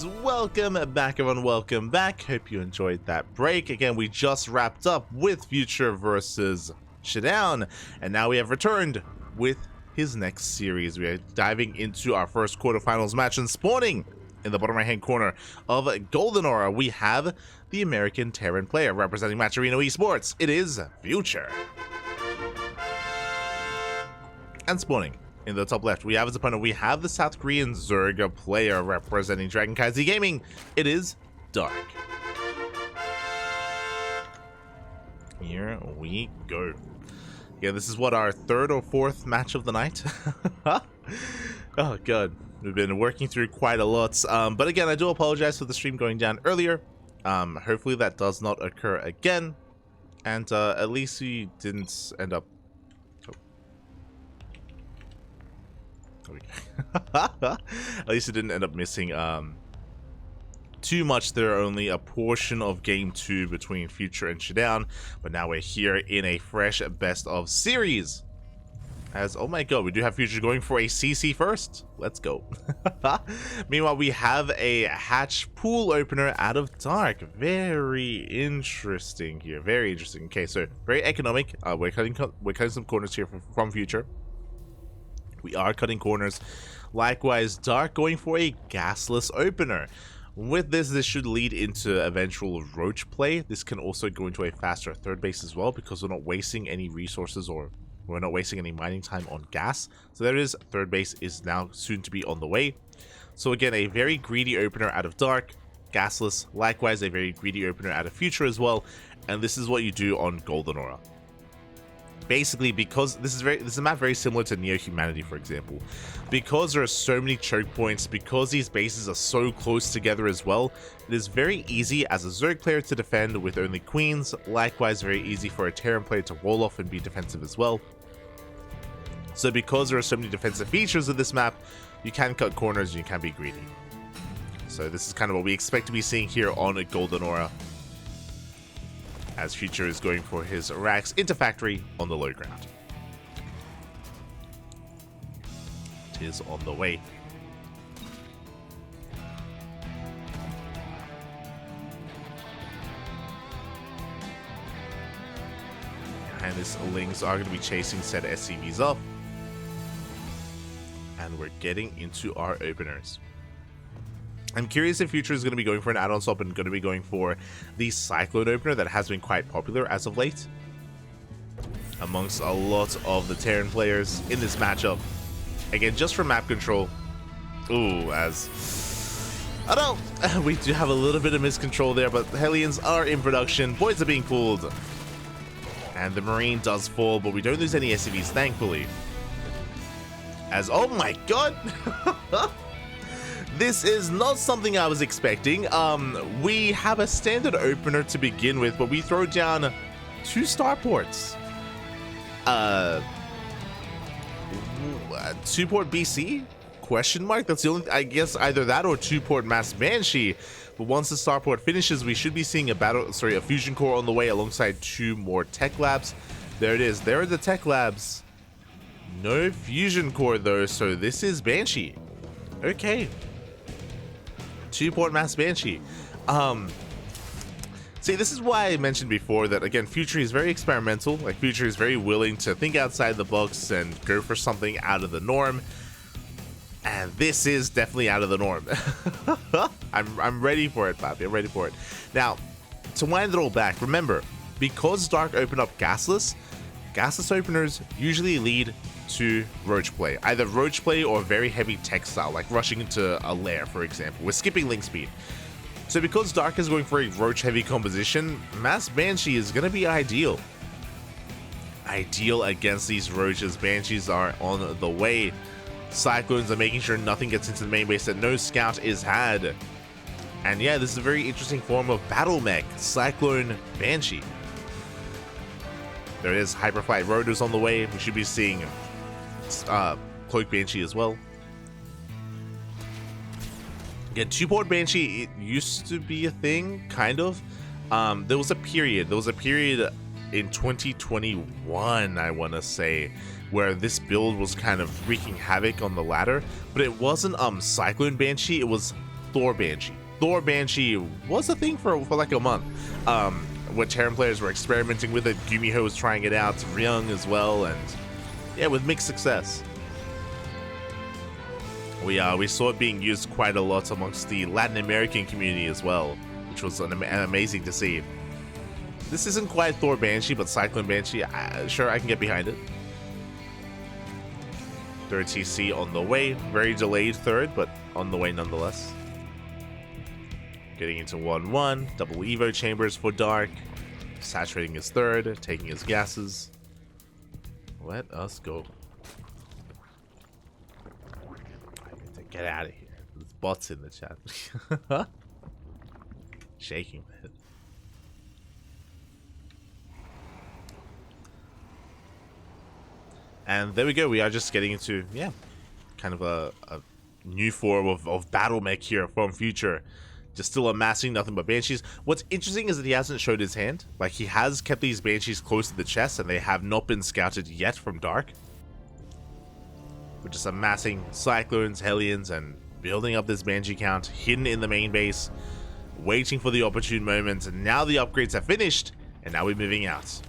And welcome back, everyone. Welcome back. Hope you enjoyed that break. Again, we just wrapped up with Future versus Showdown, and now we have returned with his next series. We are diving into our first quarterfinals match, and spawning in the bottom right-hand corner of Golden Aura, we have the American Terran player representing Match Arena Esports. It is Future. And spawning in the top left, we have his opponent. We have the South Korean Zerg player representing CranKy Gaming. It is Dark. Here we go. Yeah, this is what, our third or fourth match of the night? Oh god, we've been working through quite a lot. But again, I do apologize for the stream going down earlier. Hopefully that does not occur again. And at least we didn't end up... At least it didn't end up missing too much there. Only a portion of game 2 between Future and Showdown, but now we're here in a fresh best of series. As, oh my god, we do have Future going for a CC first. Let's go. Meanwhile, we have a hatch pool opener out of Dark. Very interesting here. Very interesting. Okay, so very economic. We're cutting some corners here from Future. We are cutting corners. Likewise, Dark going for a gasless opener. With this should lead into eventual roach play. This can also go into a faster third base as well, because we're not wasting any resources, or we're not wasting any mining time on gas. So there it is. Third base is now soon to be on the way. So again, a very greedy opener out of Dark, gasless. Likewise, a very greedy opener out of Future as well. And this is what you do on Golden Aura. Basically, because this is a map very similar to Neo Humanity, for example. Because there are so many choke points, because these bases are so close together as well, it is very easy as a Zerg player to defend with only queens. Likewise, very easy for a Terran player to wall off and be defensive as well. So because there are so many defensive features of this map, you can cut corners and you can be greedy. So this is kind of what we expect to be seeing here on a Golden Aura, as Future is going for his racks into factory on the low ground. It is on the way. And his Lings are going to be chasing said SCVs up. And we're getting into our openers. I'm curious if Future is going to be going for an add-on swap and going to be going for the Cyclone opener that has been quite popular as of late amongst a lot of the Terran players in this matchup. Again, just for map control. Ooh, as... I don't know. We do have a little bit of miscontrol there, but the Hellions are in production. Boys are being pulled. And the Marine does fall, but we don't lose any SCVs, thankfully. As, oh my god! This is not something I was expecting. We have a standard opener to begin with, but we throw down 2 starports. 2-port BC? Question mark? That's the only, I guess, either that or 2-port Mass Banshee. But once the starport finishes, we should be seeing a fusion core on the way alongside 2 more tech labs. There it is. There are the tech labs. No fusion core though, so this is Banshee. Okay. 2-port Mass Banshee. See, this is why I mentioned before that, again, Future is very experimental. Like, Future is very willing to think outside the box and go for something out of the norm. And this is definitely out of the norm. I'm ready for it, Bobby. I'm ready for it. Now, to wind it all back, remember, because Dark opened up gasless openers usually lead to roach play, either roach play or very heavy tech style, like rushing into a lair, for example. We're skipping link speed. So because Dark is going for a roach heavy composition, Mass Banshee is going to be ideal. Ideal against these roaches. Banshees are on the way. Cyclones are making sure nothing gets into the main base, that no scout is had. And yeah, this is a very interesting form of battle mech, Cyclone Banshee. There it is, Hyperflight Rotors on the way. We should be seeing Cloak Banshee as well. Again, 2-port Banshee, it used to be a thing, kind of. There was a period in 2021, I want to say, where this build was kind of wreaking havoc on the ladder, but it wasn't Cyclone Banshee, it was Thor Banshee. Thor Banshee was a thing for like a month. When Terran players were experimenting with it, Gumiho was trying it out, Ryung as well, and yeah, with mixed success. We saw it being used quite a lot amongst the Latin American community as well, which was amazing to see. This isn't quite Thor Banshee, but Cyclone Banshee, sure, I can get behind it. Third TC on the way. Very delayed third, but on the way nonetheless. Getting into 1-1. Double Evo chambers for Dark. Saturating his third. Taking his gases. Let us go. I need to get out of here. There's bots in the chat. Shaking my head. And there we go, we are just getting into, yeah, kind of a new form of battle mech here from Future. Just still amassing nothing but Banshees. What's interesting is that he hasn't showed his hand. Like, he has kept these Banshees close to the chest, and they have not been scouted yet from Dark. We're just amassing Cyclones, Hellions, and building up this Banshee count, hidden in the main base, waiting for the opportune moment. And now the upgrades are finished, and now we're moving out.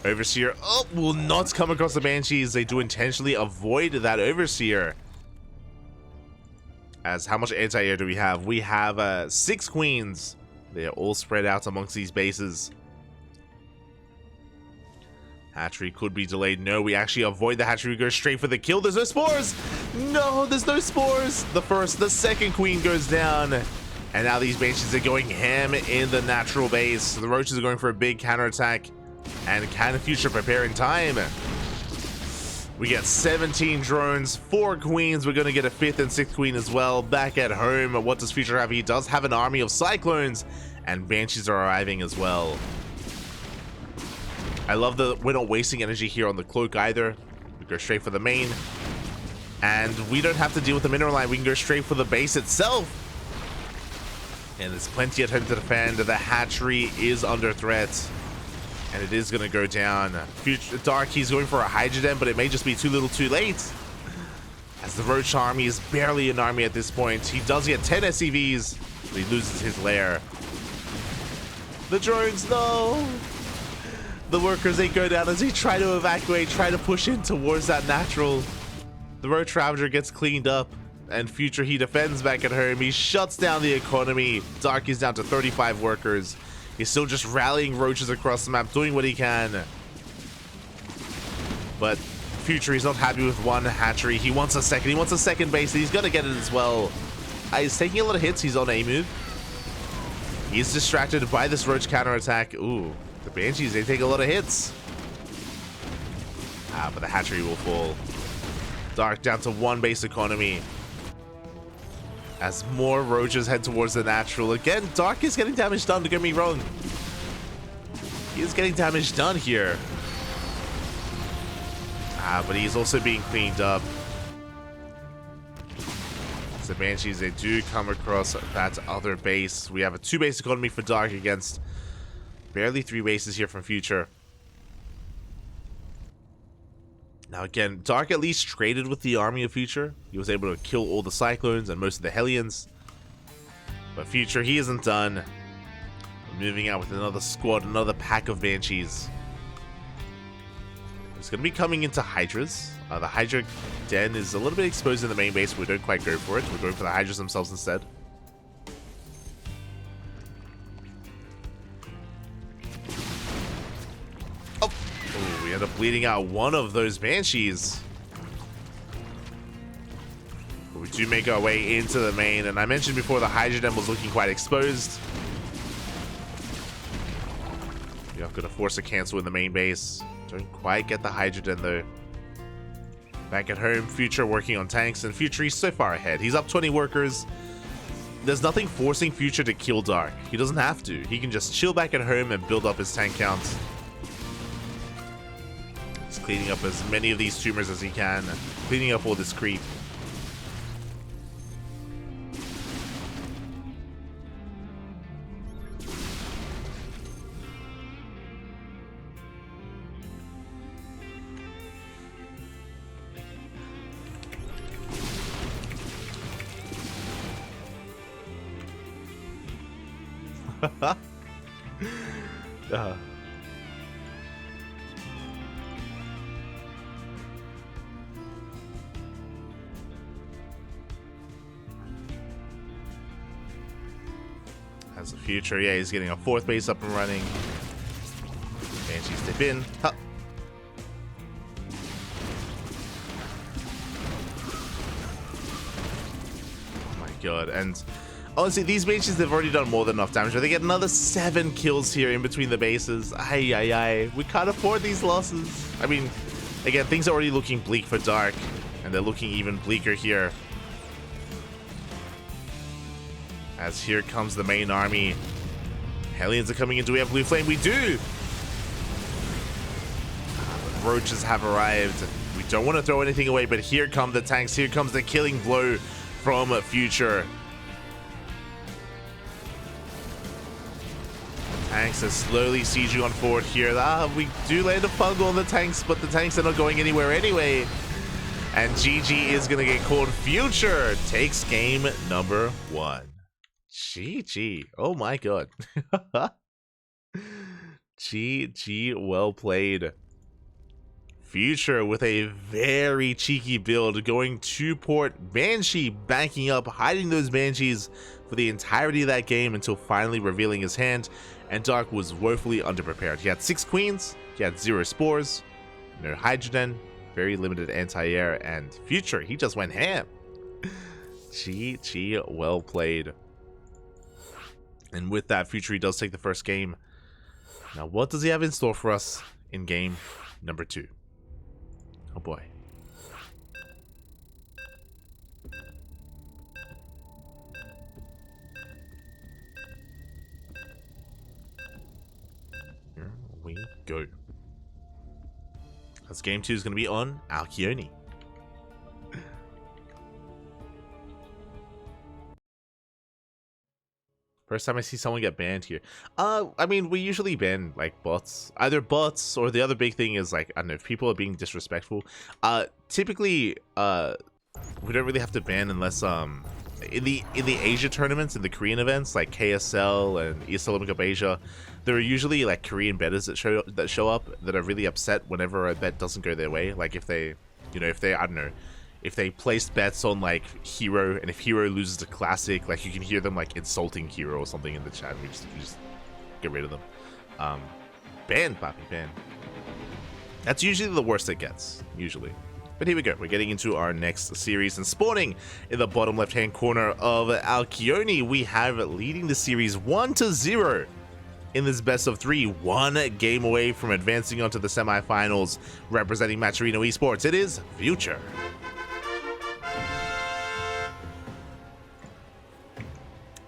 Overseer will not come across the Banshees. They do intentionally avoid that Overseer. As how much anti-air do we have? We have 6 Queens. They are all spread out amongst these bases. Hatchery could be delayed. No, we actually avoid the hatchery. We go straight for the kill. There's no spores. No, there's no spores. The second Queen goes down. And now these Banshees are going ham in the natural base. The Roaches are going for a big counterattack. And can Future prepare in time? We get 17 drones, 4 Queens. We're going to get a 5th and 6th Queen as well. Back at home, what does Future have? He does have an army of Cyclones, and Banshees are arriving as well. I love that we're not wasting energy here on the cloak either. We go straight for the main. And we don't have to deal with the mineral line. We can go straight for the base itself. And there's plenty at home to defend. The hatchery is under threat. And it is going to go down. Future Dark, he's going for a Hydrogen, but it may just be too little too late. As the Roach army is barely an army at this point. He does get 10 SCVs, but he loses his lair. The drones, no! The workers, they go down as they try to evacuate, try to push in towards that natural. The Roach Ravager gets cleaned up, and Future, he defends back at home. He shuts down the economy. Dark is down to 35 workers. He's still just rallying Roaches across the map, doing what he can. But Future, he's not happy with one hatchery. He wants a second. He wants a second base, and he's going to get it as well. He's taking a lot of hits. He's on A move. He's distracted by this Roach counterattack. Ooh, the Banshees, they take a lot of hits. But the hatchery will fall. Dark down to 1 base economy. As more Roaches head towards the natural. Again, Dark is getting damage done, don't get me wrong. He is getting damage done here. But he's also being cleaned up. The Banshees, they do come across that other base. We have a 2-base economy for Dark against barely 3 bases here from Future. Now again, Dark at least traded with the army of Future. He was able to kill all the Cyclones and most of the Hellions. But Future, he isn't done. We're moving out with another squad, another pack of Banshees. It's going to be coming into Hydras. The Hydra den is a little bit exposed in the main base. We don't quite go for it. We're going for the Hydras themselves instead. We end up bleeding out one of those Banshees. But we do make our way into the main, and I mentioned before the Hydrogen was looking quite exposed. We are going to force a cancel in the main base. Don't quite get the Hydrogen though. Back at home, Future working on tanks, and Future, he's so far ahead. He's up 20 workers. There's nothing forcing Future to kill Dark. He doesn't have to. He can just chill back at home and build up his tank count. Cleaning up as many of these tumors as he can, cleaning up all this creep. Has the future. Yeah, he's getting a 4th base up and running. Banshees dip in. Huh. Oh my god. And honestly, these Banshees, they've already done more than enough damage. But they get another 7 kills here in between the bases. Ay, ay, ay. We can't afford these losses. I mean, again, things are already looking bleak for Dark. And they're looking even bleaker here. As here comes the main army. Hellions are coming in. Do we have Blue Flame? We do! Roaches have arrived. We don't want to throw anything away, but here come the tanks. Here comes the killing blow from Future. Tanks are slowly sieging on forward here. We do land a fungal on the tanks, but the tanks are not going anywhere anyway. And GG is going to get called. Future takes game number 1. GG. Oh my god. GG, well played. Future with a very cheeky build, going to port Banshee, banking up, hiding those Banshees for the entirety of that game until finally revealing his hand. And Dark was woefully underprepared. He had 6 queens, he had 0 spores, no hydrogen, very limited anti-air, and Future, he just went ham. GG, well played. And with that, Future, he does take the first game. Now, what does he have in store for us in game number 2? Oh boy. Here we go. As game 2 is going to be on Alcyone. First time I see someone get banned here. I mean, we usually ban, like, bots. Either bots, or the other big thing is, like, I don't know, if people are being disrespectful. Typically, we don't really have to ban unless, in the Asia tournaments, in the Korean events, like KSL and ESL Open Cup Asia, there are usually, like, Korean bettors that show up that are really upset whenever a bet doesn't go their way. Like, if they, I don't know, if they placed bets on, like, Hero, and if Hero loses to Classic, like, you can hear them, like, insulting Hero or something in the chat, and we just get rid of them. Ban, Papi, ban. That's usually the worst it gets, usually. But here we go. We're getting into our next series, and spawning in the bottom left-hand corner of Alcyone, we have leading the series 1-0 in this best of 3, 1 game away from advancing onto the semifinals, representing Matcherino Esports. It is Future.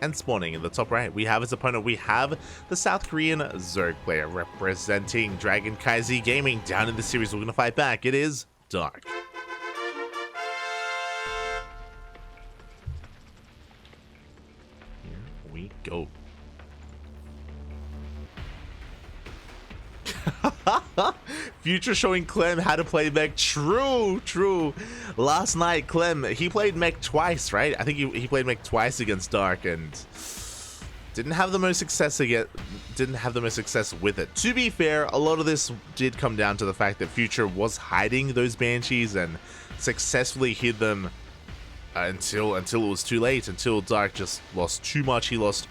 And spawning in the top right, we have his opponent. We have the South Korean Zerg player representing Dragon Kaizi Gaming. Down in the series, we're going to fight back. It is Dark. Here we go. Future showing Clem how to play mech. True. Last night, Clem, he played mech twice, right? I think he played mech twice against Dark and didn't have the most success with it. To be fair, a lot of this did come down to the fact that Future was hiding those Banshees and successfully hid them until it was too late, until Dark just lost too much. He lost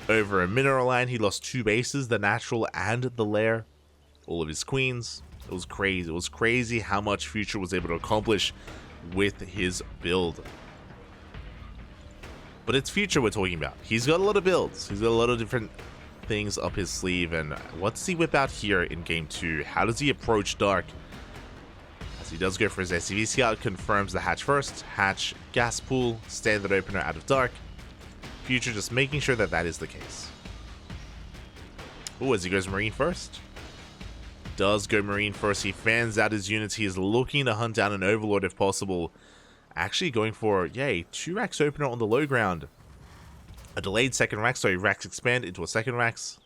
over a mineral line, he lost 2 bases, the natural and the lair, all of his queens. It was crazy. It was crazy how much Future was able to accomplish with his build. But it's Future we're talking about. He's got a lot of builds. He's got a lot of different things up his sleeve. And what does he whip out here in game 2? How does he approach Dark? As he does go for his SCV scout, confirms the hatch first. Hatch, gas pool, standard opener out of Dark. Future just making sure that that is the case. Oh, as he goes Marine first. Does go Marine first. He fans out his units. He is looking to hunt down an Overlord if possible. Actually going for, yay, 2 racks opener on the low ground. A delayed second rack, so racks expand into a second racks.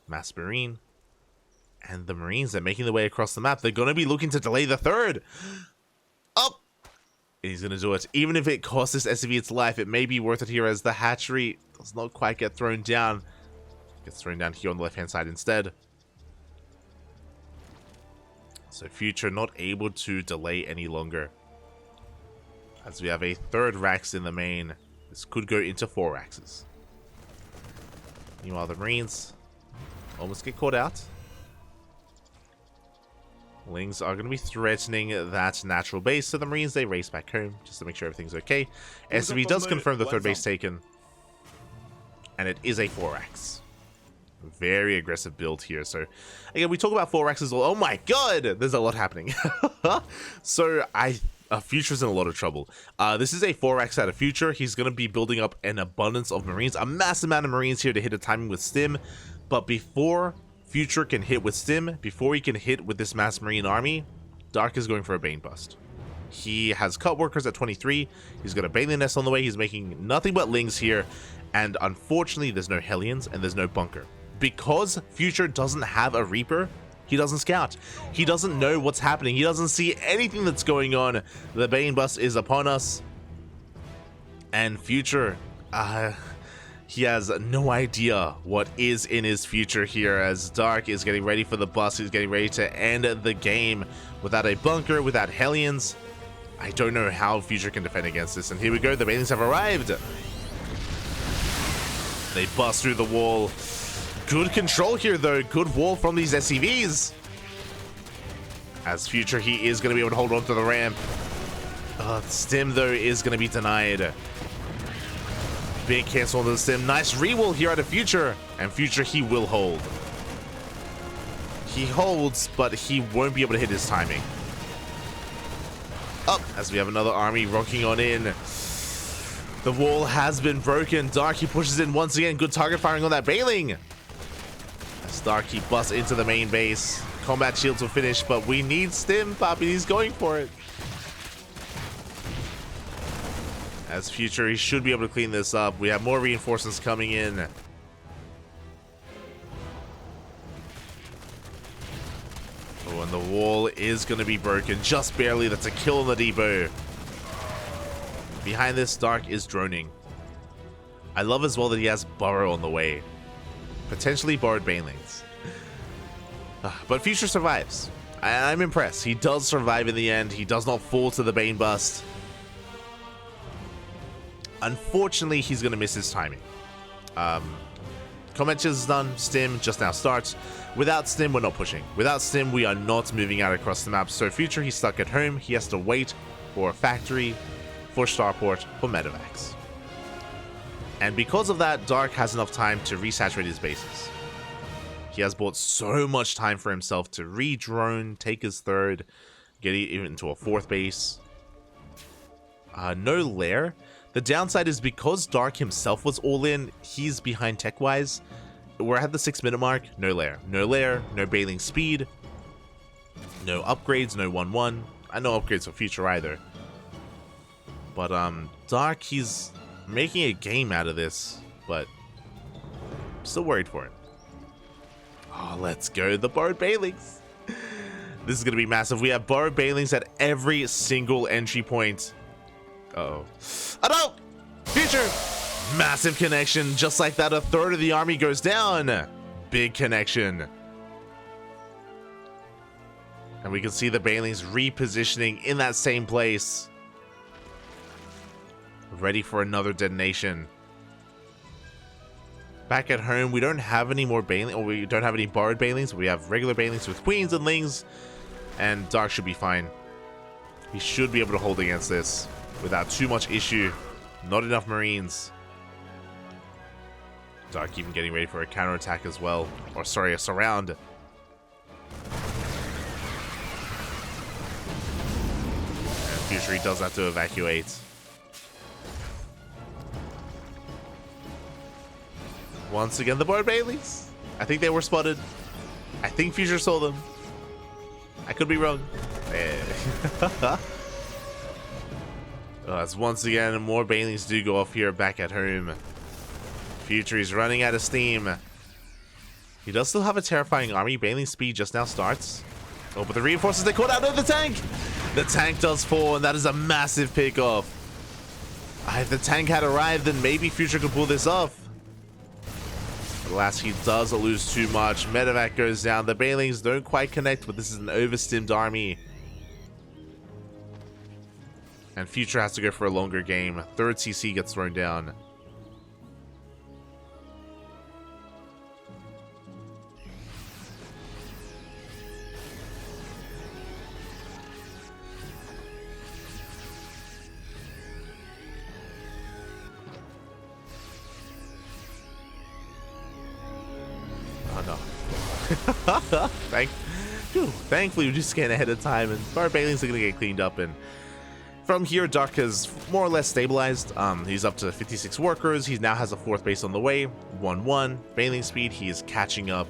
Mass Marine. And the Marines are making their way across the map. They're going to be looking to delay the third. Up! And he's going to do it. Even if it costs this SCV its life, it may be worth it here as the hatchery does not quite get thrown down. Gets thrown down here on the left-hand side instead. So Future not able to delay any longer. As we have a third Rax in the main. This could go into 4 Raxes. Meanwhile, the Marines almost get caught out. Lings are going to be threatening that natural base, so the Marines, they race back home just to make sure everything's okay. SCV does confirm the third base taken. And it is a 4X. Very aggressive build here. So, again, we talk about 4Xs. Oh my god! There's a lot happening. So, Future's in a lot of trouble. This is a 4X out of Future. He's going to be building up an abundance of Marines. A massive amount of Marines here to hit a timing with Stim. But before Future can hit with Stim, before he can hit with this mass Marine army, Dark is going for a Bane bust. He has cut workers at 23. He's got a Baneling Nest on the way. He's making nothing but Lings here. And unfortunately, there's no Hellions and there's no Bunker. Because Future doesn't have a Reaper, he doesn't scout. He doesn't know what's happening. He doesn't see anything that's going on. The Bane bust is upon us. And Future, he has no idea what is in his future here, as Dark is getting ready for the bust. He's getting ready to end the game without a Bunker, without Hellions. I don't know how Future can defend against this. And here we go. The Banelings have arrived. They bust through the wall. Good control here, though. Good wall from these SCVs. As Future, he is going to be able to hold on to the ramp. Stim, though, is going to be denied. Big cancel on the Stim. Nice rewall here out of Future. And Future, he will hold. He holds, but he won't be able to hit his timing. Up, as we have another army rocking on in. The wall has been broken. Dark, he pushes in once again. Good target firing on that Baneling. As Dark, he busts into the main base. Combat shields will finish, but we need Stim, Poppy. He's going for it. As Future, he should be able to clean this up. We have more reinforcements coming in. Oh, and the wall is going to be broken. Just barely. That's a kill on the depot. Behind this, Dark is droning. I love as well that he has Burrow on the way. Potentially borrowed Banelings. But Future survives. I'm impressed. He does survive in the end. He does not fall to the Bane bust. Unfortunately, he's going to miss his timing. Combat is done. Stim just now starts. Without Stim, we're not pushing. Without Stim, we are not moving out across the map. So Future, he's stuck at home. He has to wait for a factory, for Starport, for Medevacs. And because of that, Dark has enough time to resaturate his bases. He has bought so much time for himself to re-drone, take his third, get even into a fourth base. No lair. The downside is because Dark himself was all in, he's behind tech-wise. We're at the 6-minute mark, no lair. No lair, no Baneling speed, no upgrades, no 1-1. No upgrades for Future either. But Dark, he's making a game out of this, but I'm still worried for him. Oh, let's go. The borrowed Banelings. This is going to be massive. We have borrowed Banelings at every single entry point. Uh-oh. Oh, no! Future! Massive connection. Just like that, a third of the army goes down. Big connection. And we can see the Banelings repositioning in that same place. Ready for another detonation. Back at home, we don't have any more Banelings, or we don't have any borrowed Banelings. We have regular Banelings with Queens and Lings, and Dark should be fine. He should be able to hold against this without too much issue. Not enough Marines. Dark even getting ready for a counterattack as well. Or sorry, a surround. And Future, he does have to evacuate. Once again, the borrowed Banelings. I think they were spotted. I think Future saw them. I could be wrong. As once again, more Banelings do go off here back at home. Future is running out of steam. He does still have a terrifying army. Baneling speed just now starts. Oh, but the reinforcements, they caught out of the tank. The tank does fall, and that is a massive pickoff. If the tank had arrived, then maybe Future could pull this off. Alas, he does lose too much. Medevac goes down. The Bailings don't quite connect, but this is an overstimmed army. And Future has to go for a longer game. Third CC gets thrown down. Thankfully, we just getting ahead of time, and our Bailings are going to get cleaned up. And from here, Dark has more or less stabilized. He's up to 56 workers. He now has a 4th base on the way. 1-1. Bailing speed, he is catching up.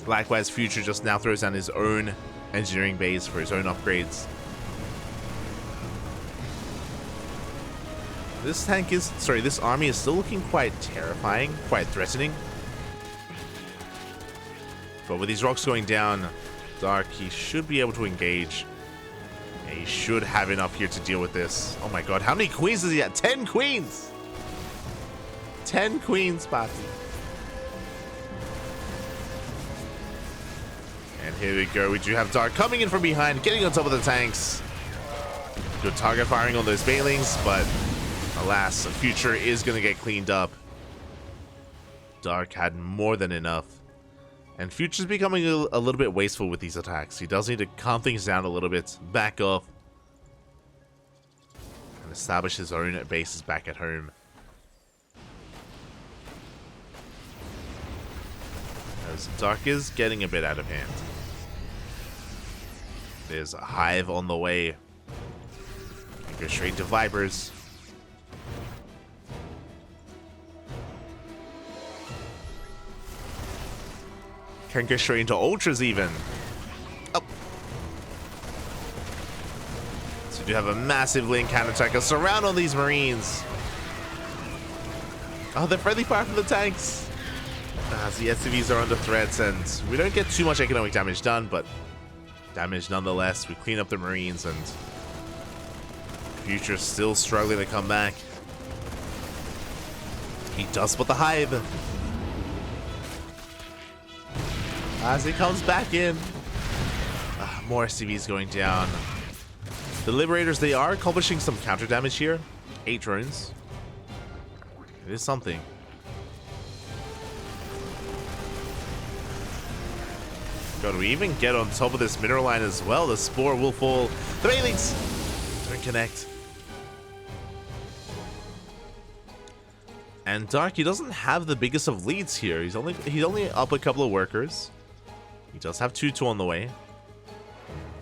Likewise, Future just now throws down his own engineering base for his own upgrades. This army is still looking quite terrifying, quite threatening. But with these rocks going down, Dark, he should be able to engage. And he should have enough here to deal with this. Oh my god, how many queens does he have? 10 queens! 10 queens, Patty. And here we go. We do have Dark coming in from behind, getting on top of the tanks. Good target firing on those Bailings, but alas, Future is going to get cleaned up. Dark had more than enough. And Future's becoming a little bit wasteful with these attacks. He does need to calm things down a little bit, back off, and establish his own bases back at home. As Dark is getting a bit out of hand. There's a Hive on the way. Go straight to Vipers. Can go straight into Ultras even. Oh. So you have a massive link counterattack, a surround on these Marines. Oh, they're friendly fire from the tanks. As the SCVs are under threat, and we don't get too much economic damage done, but damage nonetheless. We clean up the Marines, and Future's still struggling to come back. He does spot the Hive. As he comes back in. More SCVs going down. The Liberators, they are accomplishing some counter damage here. 8 drones. It is something. God, we even get on top of this mineral line as well. The Spore will fall. The Bailings don't connect. And Dark, he doesn't have the biggest of leads here. He's only up a couple of workers. He does have 2-2 on the way.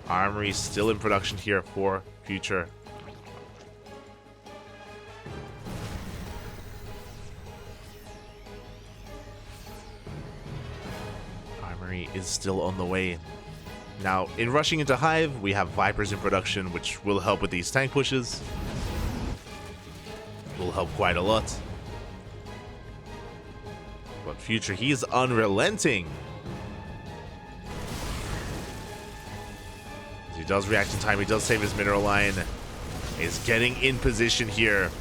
Armory still in production here for Future. Armory is still on the way. Now, in rushing into Hive, we have Vipers in production, which will help with these tank pushes. Will help quite a lot. But Future, he is unrelenting. He does react in time. He does save his mineral line. He's getting in position here.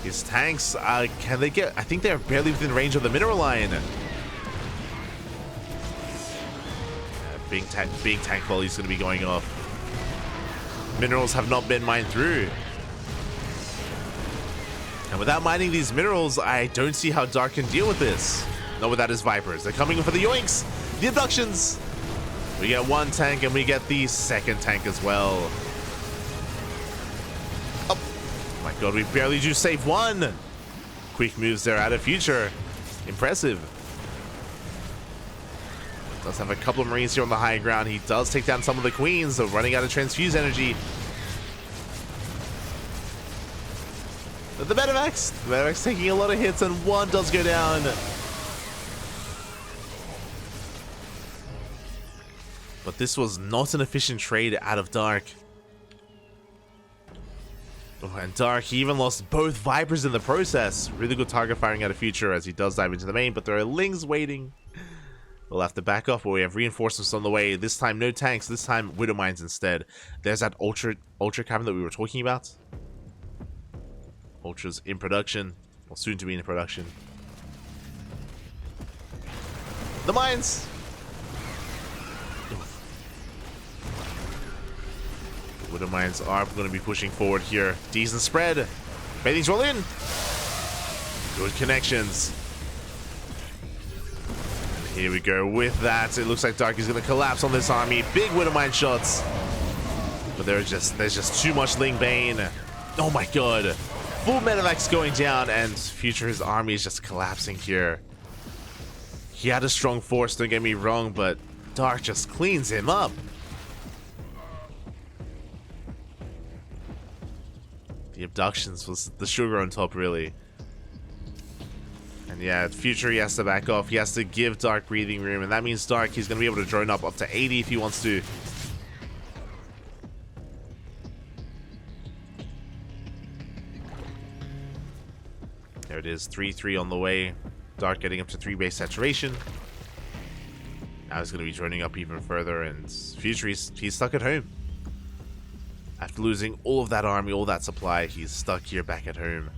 His tanks, can they get... I think they're barely within range of the mineral line. Big tank volley's going to be going off. Minerals have not been mined through. And without mining these minerals, I don't see how Dark can deal with this. Not without his Vipers. They're coming in for the yoinks. The abductions. We get 1 tank and we get the 2nd tank as well. Oh my god, we barely do save 1. Quick moves there out of Future. Impressive. Does have a couple of Marines here on the high ground. He does take down some of the Queens, so running out of transfuse energy. But the Medevac's taking a lot of hits, and 1 does go down. But this was not an efficient trade out of Dark. Oh, and Dark, he even lost both Vipers in the process. Really good target firing out of Future as he does dive into the main, but there are Lings waiting. We'll have to back off, but we have reinforcements on the way. This time, no tanks. This time, Widow Mines instead. There's that Ultra Cavern that we were talking about. Ultra's in production, or soon to be in production. The mines! Widow mines are going to be pushing forward here. Decent spread. Baitings roll in. Good connections. And here we go with that. It looks like Dark is going to collapse on this army. Big Widow mine shots. But there's just too much Ling Bane. Oh my god. Full medevacs going down, and Future's army is just collapsing here. He had a strong force, don't get me wrong, but Dark just cleans him up. The abductions was the sugar on top, really. And yeah, Future, he has to back off. He has to give Dark breathing room, and that means Dark, he's going to be able to drone up to 80 if he wants to. There it is, 3-3 on the way. Dark getting up to 3 base saturation. Now he's going to be droning up even further, and Future, he's stuck at home. After losing all of that army, all that supply, he's stuck here back at home.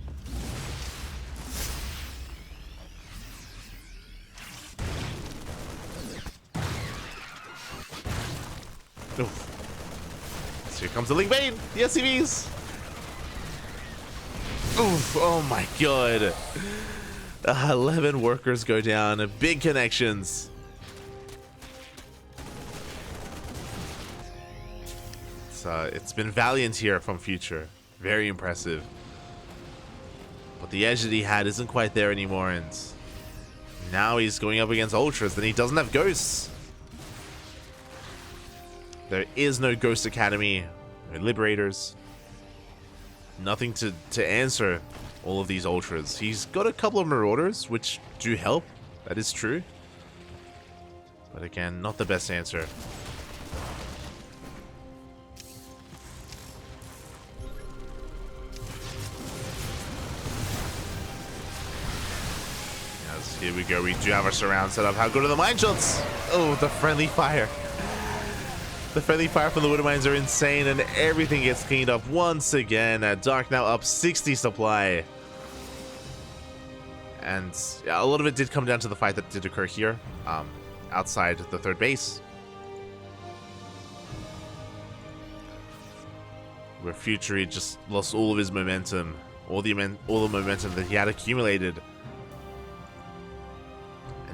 Oof. So here comes the Ling Bane, the SCVs. Oof, oh my god. 11 workers go down, big connections. It's been valiant here from Future. Very impressive. But the edge that he had isn't quite there anymore, and now he's going up against Ultras, and he doesn't have Ghosts. There is no Ghost Academy, no Liberators. Nothing to answer all of these Ultras. He's got a couple of Marauders, which do help. That is true. But again, not the best answer. Here we go. We do have our surround set up. How good are the mine shots? Oh, the friendly fire. The friendly fire from the Widow mines are insane, and everything gets cleaned up once again. Dark now up 60 supply. And yeah, a lot of it did come down to the fight that did occur here, outside the third base. Where Future just lost all of his momentum. All the momentum that he had accumulated.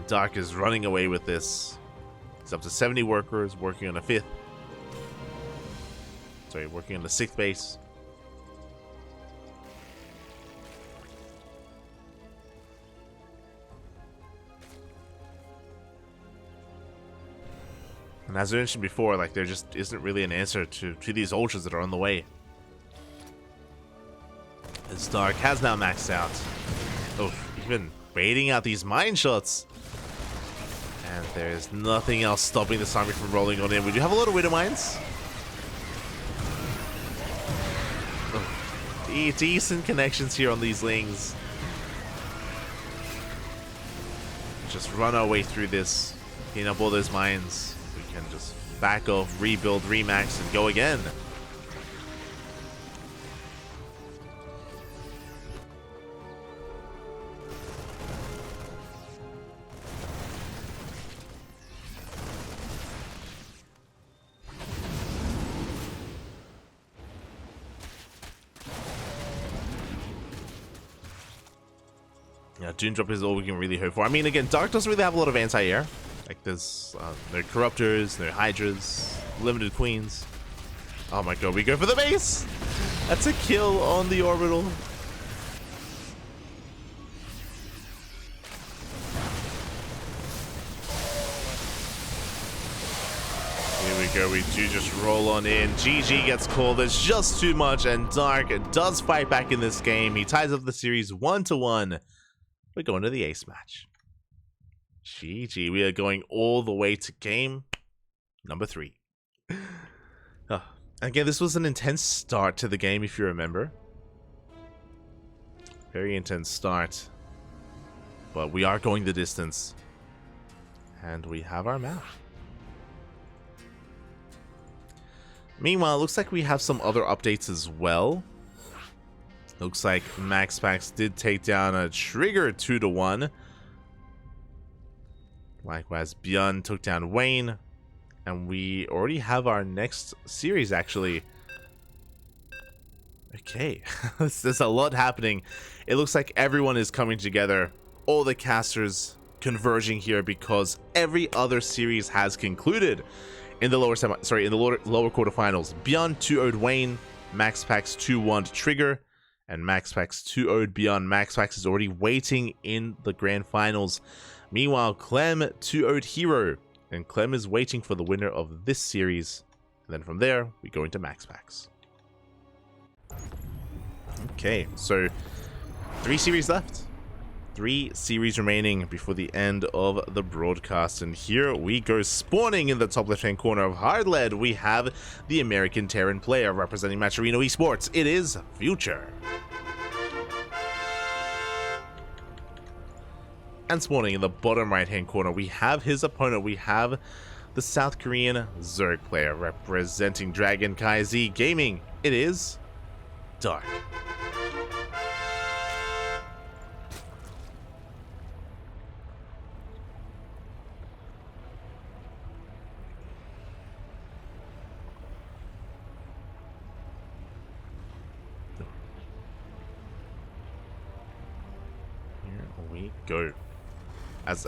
Dark is running away with this. He's up to 70 workers, working on a 5th. Sorry, working on the 6th base. And as I mentioned before, like, there just isn't really an answer to these Ultras that are on the way. As Dark has now maxed out. Oh, even baiting out these mine shots. And there's nothing else stopping this army from rolling on in. We do have a lot of Widow mines. Oh, decent connections here on these Lings. Just run our way through this. Clean up all those mines. We can just back off, rebuild, remax, and go again. Yeah, Dune Drop is all we can really hope for. I mean, again, Dark doesn't really have a lot of anti-air. Like, there's no Corruptors, no Hydras, limited Queens. Oh my god, we go for the base! That's a kill on the orbital. Here we go, we do just roll on in. GG gets called, there's just too much, and Dark does fight back in this game. He ties up the series 1-1. We're going to the ace match. GG, we are going all the way to game number 3. Again, this was an intense start to the game, if you remember. Very intense start. But we are going the distance. And we have our map. Meanwhile, it looks like we have some other updates as well. Looks like Max Pax did take down a Trigger 2-1. Likewise, Bjorn took down Wayne. And we already have our next series, actually. Okay, there's a lot happening. It looks like everyone is coming together. All the casters converging here because every other series has concluded. In the lower quarterfinals, Bjorn 2-0'd Wayne, MaxPax 2-1'd Trigger, and MaxPax 2-0'd Bjorn. MaxPax is already waiting in the grand finals. Meanwhile, Clem 2-0'd Hero, and Clem is waiting for the winner of this series. And then from there, we go into MaxPax. Okay, so 3 series left. 3 series remaining before the end of the broadcast. And here we go, spawning in the top left-hand corner of Hard Lead. We have the American Terran player representing Macherino Esports. It is Future. And spawning in the bottom right-hand corner, we have his opponent. We have the South Korean Zerg player representing CranKy Z Gaming. It is Dark. Go. As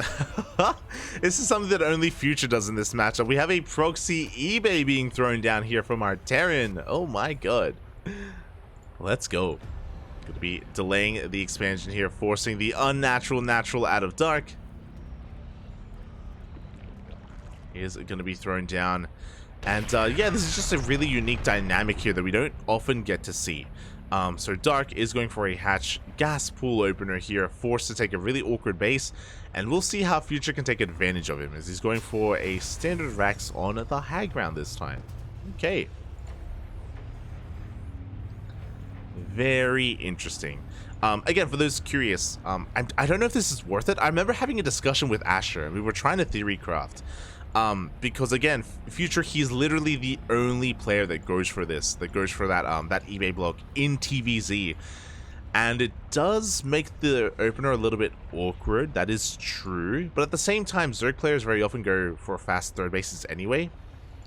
this is something that only Future does in this matchup. We have a proxy eBay being thrown down here from our Terran. Oh my god. Let's go. Going to be delaying the expansion here, forcing the unnatural natural out of Dark. Is going to be thrown down. And yeah, this is just a really unique dynamic here that we don't often get to see. So Dark is going for a hatch gas pool opener here, forced to take a really awkward base, and we'll see how Future can take advantage of him as he's going for a standard Rax on the high ground this time. Okay. Very interesting. Again, for those curious, I don't know if this is worth it. I remember having a discussion with Asher, and we were trying to theory craft. Because again, Future, he's literally the only player that goes for this, that eBay block in TVZ, and it does make the opener a little bit awkward. That is true, but at the same time, Zerg players very often go for fast third bases anyway.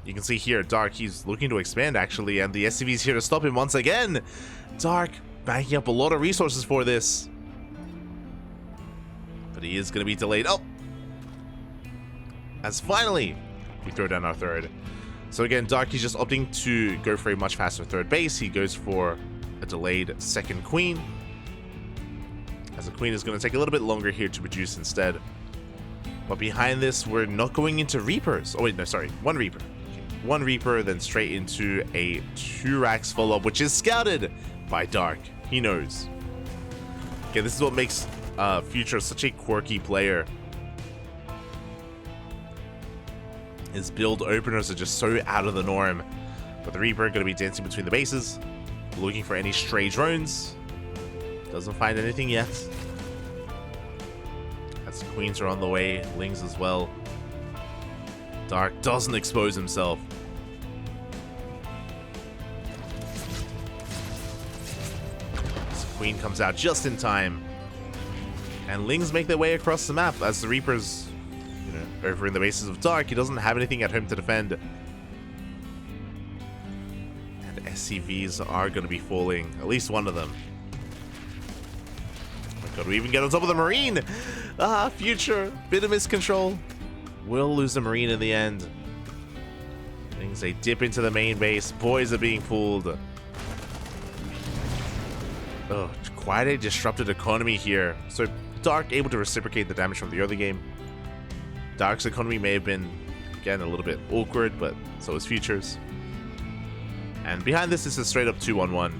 You can see here, Dark, he's looking to expand actually, and the SCV's here to stop him once again. Dark banking up a lot of resources for this, but he is going to be delayed. Oh! As finally, we throw down our third. So again, Dark, he's just opting to go for a much faster third base. He goes for a delayed second queen, as the queen is going to take a little bit longer here to produce instead. But behind this, we're not going into Reapers. Oh wait, no, sorry, 1 Reaper. Okay. 1 Reaper, then straight into a 2 Rax follow-up, which is scouted by Dark. He knows. Okay, this is what makes Future such a quirky player. His build openers are just so out of the norm. But the Reaper going to be dancing between the bases, looking for any stray drones. Doesn't find anything yet. As the queens are on the way, Lings as well. Dark doesn't expose himself. So Queen comes out just in time. And Lings make their way across the map as the Reapers, over in the bases of Dark. He doesn't have anything at home to defend. And SCVs are going to be falling. At least one of them. Oh my god, we even get on top of the Marine! Ah, Future. Bit of miscontrol. We'll lose the Marine in the end. Things they dip into the main base. Boys are being fooled. Oh, quite a disrupted economy here. So Dark able to reciprocate the damage from the early game. Dark's economy may have been, again, a little bit awkward, but so is Future's. And behind this is a straight up 2-1-1.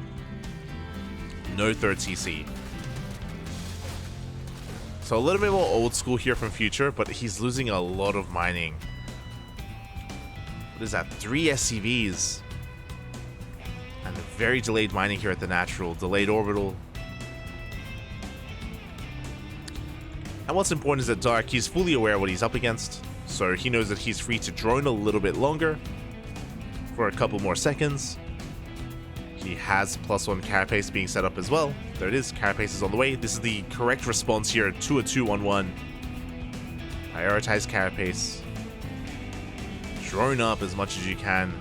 No third CC. So a little bit more old school here from Future, but he's losing a lot of mining. What is that? 3 SCVs. And very delayed mining here at the natural. Delayed orbital. And what's important is that Dark, he's fully aware of what he's up against, so he knows that he's free to drone a little bit longer for a couple more seconds. He has +1 carapace being set up as well. There it is, carapace is on the way. This is the correct response here to a 2-1-1. Prioritize carapace. Drone up as much as you can.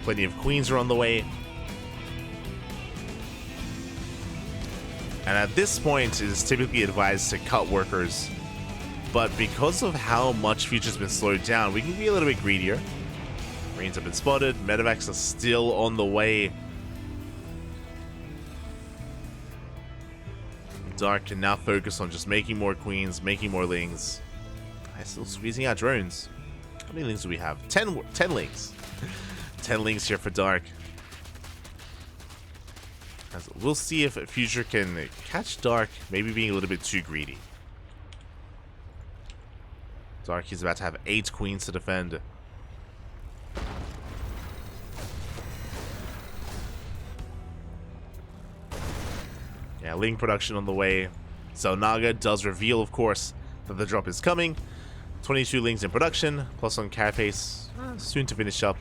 Plenty of queens are on the way. And at this point, it is typically advised to cut workers. But because of how much Future's been slowed down, we can be a little bit greedier. Marines have been spotted. Medevacs are still on the way. Dark can now focus on just making more queens, making more lings. I'm still squeezing out drones. How many lings do we have? 10 lings. 10 lings here for Dark. We'll see if Future can catch Dark, maybe being a little bit too greedy. Dark is about to have 8 queens to defend. Yeah, ling production on the way. So Naga does reveal, of course, that the drop is coming. 22 lings in production, plus on carapace, soon to finish up.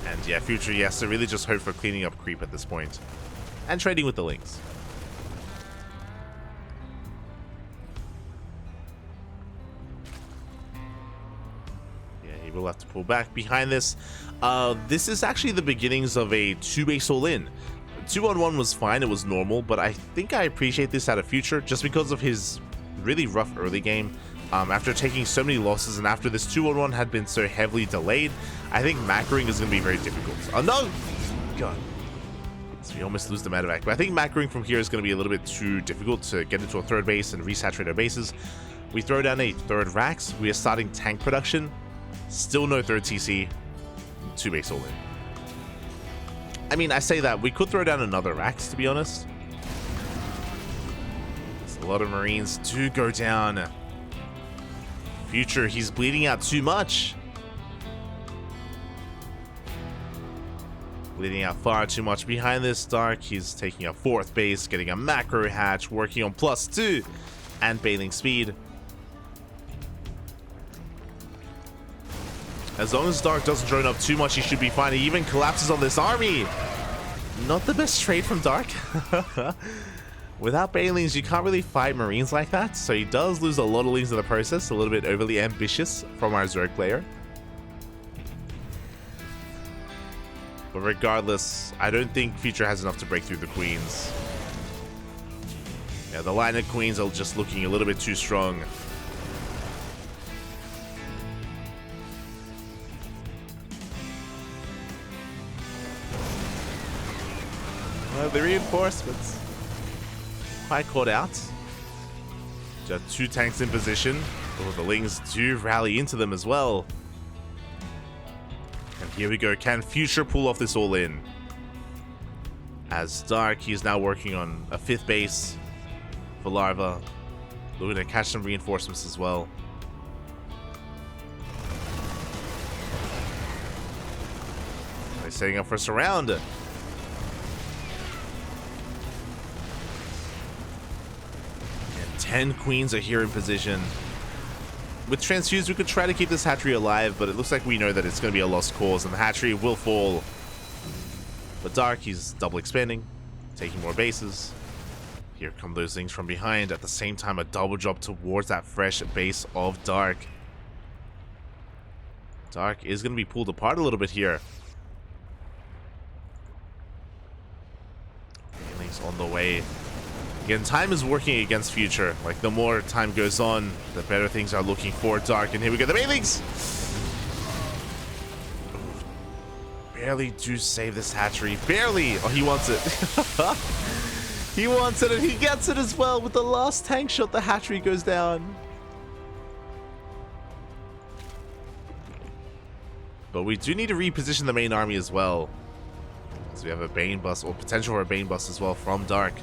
And yeah, Future, yes, to really just hope for cleaning up creep at this point. And trading with the lings. Yeah, he will have to pull back behind this. This is actually the beginnings of a 2-base all-in. 2-on-1 was fine, it was normal, but I think I appreciate this out of Future just because of his really rough early game. After taking so many losses and after this 2-on-1 had been so heavily delayed, I think macroing is going to be very difficult. Oh no! God. So we almost lose the medevac. But I think macroing from here is going to be a little bit too difficult to get into a third base and resaturate our bases. We throw down a third Rax. We are starting tank production. Still no third TC. 2-base all in. I mean, I say that. We could throw down another Rax, to be honest. There's a lot of Marines to go down. Future, he's bleeding out too much. Bleeding out far too much behind this Dark. He's taking a 4th base, getting a macro hatch, working on +2 and bailing speed. As long as Dark doesn't drone up too much, he should be fine. He even collapses on this army. Not the best trade from Dark. Without Bailings, you can't really fight Marines like that, so he does lose a lot of lings in the process, a little bit overly ambitious from our Zerg player. But regardless, I don't think Future has enough to break through the queens. Yeah, the line of queens are just looking a little bit too strong. Well, the reinforcements. Quite caught out. Just 2 tanks in position. Oh, the lings do rally into them as well. And here we go. Can Future pull off this all in? As Dark, he's now working on a 5th base for Larva. Looking to catch some reinforcements as well. They're setting up for a surround. 10 queens are here in position. With Transfuse, we could try to keep this hatchery alive, but it looks like we know that it's going to be a lost cause, and the hatchery will fall. But Dark, he's double expanding, taking more bases. Here come those things from behind. At the same time, a double drop towards that fresh base of Dark. Dark is going to be pulled apart a little bit here. Bailings on the way. Again, time is working against Future. Like, the more time goes on, the better things are looking for Dark. And here we go, the Bailings! Barely do save this hatchery. Barely! Oh, he wants it. He wants it, and he gets it as well. With the last tank shot, the hatchery goes down. But we do need to reposition the main army as well. So we have a Bane bust, or potential for a Bane bust as well from Dark.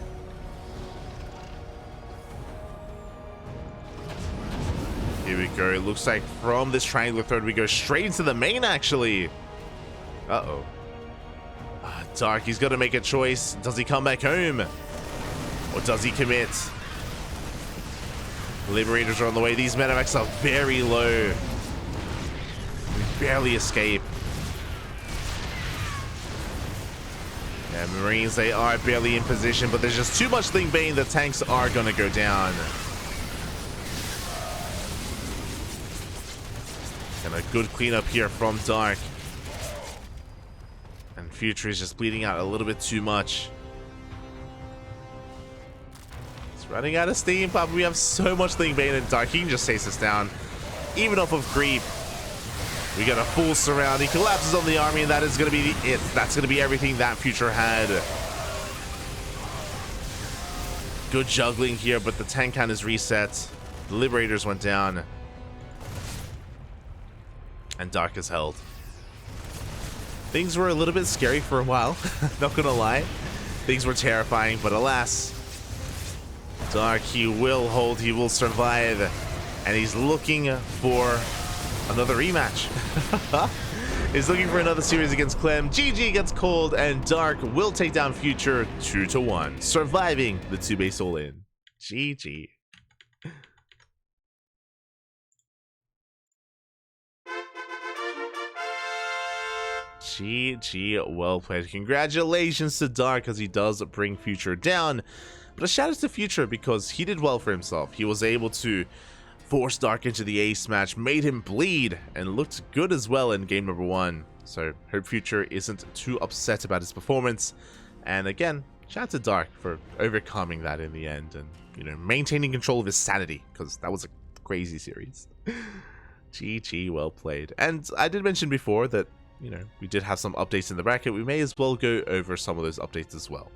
Here we go. It looks like from this triangular third, we go straight into the main, actually. Uh-oh. Dark, he's got to make a choice. Does he come back home? Or does he commit? Liberators are on the way. These medevacs are very low. We barely escape. Yeah, Marines, they are barely in position, but there's just too much Ling Bane. The tanks are going to go down. And a good cleanup here from Dark. And Future is just bleeding out a little bit too much. It's running out of steam, but we have so much Ling Bane and Dark. He can just chase us down. Even off of creep. We got a full surround. He collapses on the army, and that is going to be it. That's going to be everything that Future had. Good juggling here, but the tank count is reset. The Liberators went down. And Dark is held. Things were a little bit scary for a while. Not going to lie. Things were terrifying, but alas. Dark, he will hold. He will survive. And he's looking for another rematch. He's looking for another series against Clem. GG gets cold, and Dark will take down Future 2-1, surviving the 2-base all-in. GG. GG, well played. Congratulations to Dark, as he does bring Future down. But a shout out to Future because he did well for himself. He was able to forced Dark into the ace match, made him bleed, and looked good as well in game number 1. So hope Future isn't too upset about his performance. And again, shout out to Dark for overcoming that in the end and, you know, maintaining control of his sanity, because that was a crazy series. GG, well played. And I did mention before that, you know, we did have some updates in the bracket. We may as well go over some of those updates as well.